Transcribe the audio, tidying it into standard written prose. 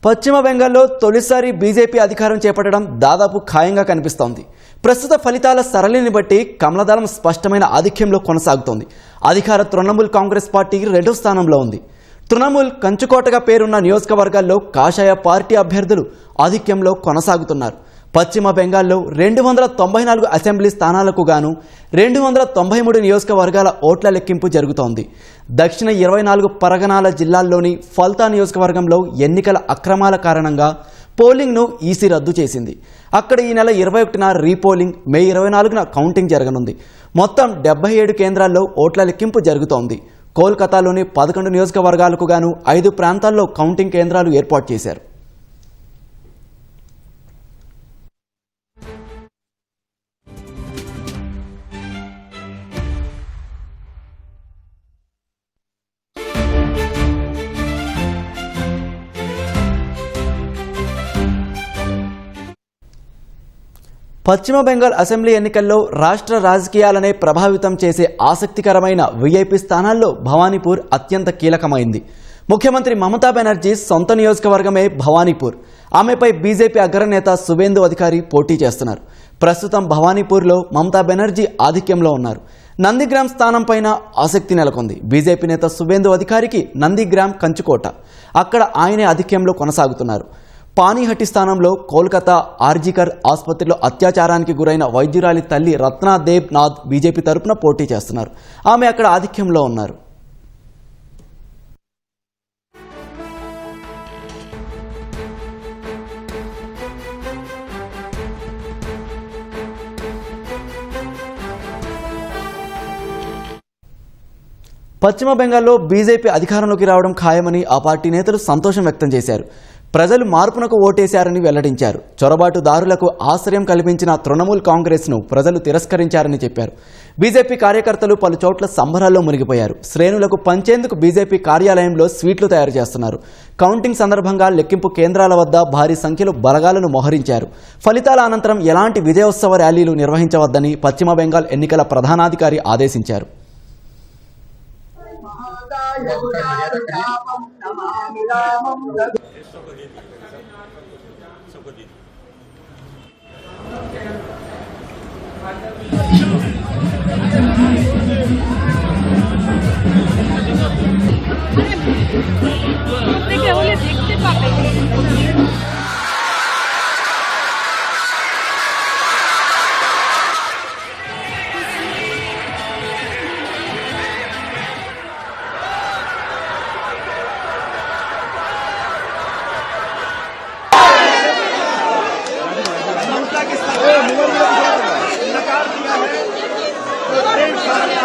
పశ్చిమ బెంగాల్లో తొలిసారి బీజేపీ అధికారం చేపట్టడం దాదాపు ఖాయంగా కనిపిస్తోంది. ప్రస్తుత ఫలితాల సరళిని బట్టి కమలదళం స్పష్టమైన ఆధిక్యంలో కొనసాగుతోంది. అధికార తృణమూల్ కాంగ్రెస్ పార్టీ రెండో స్థానంలో ఉంది. తృణమూల్ కంచుకోటగా పేరున్న నియోజకవర్గాల్లో కాషాయ పార్టీ అభ్యర్థులు ఆధిక్యంలో కొనసాగుతున్నారు. పశ్చిమ బెంగాల్లో 294 అసెంబ్లీ స్థానాలకు గాను 293 నియోజకవర్గాల ఓట్ల లెక్కింపు జరుగుతోంది. దక్షిణ 24 పరగనాల జిల్లాల్లోని ఫల్తా నియోజకవర్గంలో ఎన్నికల అక్రమాల కారణంగా పోలింగ్ను ఈసీ రద్దు చేసింది. అక్కడ ఈ నెల 21న రీపోలింగ్, మే 24న కౌంటింగ్ జరగనుంది. మొత్తం 77 కేంద్రాల్లో ఓట్ల లెక్కింపు జరుగుతోంది. కోల్కతాలోని 11 నియోజకవర్గాలకు గాను 5 ప్రాంతాల్లో కౌంటింగ్ కేంద్రాలు ఏర్పాటు చేశారు. పశ్చిమ బెంగాల్ అసెంబ్లీ ఎన్నికల్లో రాష్ట్ర రాజకీయాలనే ప్రభావితం చేసే ఆసక్తికరమైన వీఐపీ స్థానాల్లో భవానీపూర్ అత్యంత కీలకమైంది. ముఖ్యమంత్రి మమతా బెనర్జీ సొంత నియోజకవర్గమే భవానీపూర్. ఆమెపై బీజేపీ అగ్రనేత సువేందు అధికారి పోటీ చేస్తున్నారు. ప్రస్తుతం భవానీపూర్లో మమతా బెనర్జీ ఆధిక్యంలో ఉన్నారు. నందిగ్రామ్ స్థానం పైన ఆసక్తి నెలకొంది. బీజేపీ నేత సువేందు అధికారికి నందిగ్రామ్ కంచుకోట. అక్కడ ఆయనే ఆధిక్యంలో కొనసాగుతున్నారు. పానీహట్టి స్థానంలో కోల్కతా ఆర్జికర్ ఆసుపత్రిలో అత్యాచారానికి గురైన వైద్యురాలి తల్లి రత్నాదేవ్ నాథ్ బీజేపీ తరపున పోటీ చేస్తున్నారు. ఆమె అక్కడ ఆధిక్యంలో ఉన్నారు. పశ్చిమ బెంగాల్లో బీజేపీ అధికారంలోకి రావడం ఖాయమని ఆ పార్టీ నేతలు సంతోషం వ్యక్తం చేశారు. ప్రజలు మార్పునకు ఓటేశారని వెల్లడించారు. చొరబాటుదారులకు ఆశ్రయం కల్పించిన తృణమూల్ కాంగ్రెస్ను ప్రజలు తిరస్కరించారని చెప్పారు. బీజేపీ కార్యకర్తలు పలు చోట్ల సంబరాల్లో మునిగిపోయారు. శ్రేణులకు పంచేందుకు బీజేపీ కార్యాలయంలో స్వీట్లు తయారు చేస్తున్నారు. కౌంటింగ్ సందర్భంగా లెక్కింపు కేంద్రాల వద్ద భారీ సంఖ్యలో బలగాలను మోహరించారు. ఫలితాల అనంతరం ఎలాంటి విజయోత్సవ ర్యాలీలు నిర్వహించవద్దని పశ్చిమ బెంగాల్ ఎన్నికల ప్రధానాధికారి ఆదేశించారు. नकार दिया है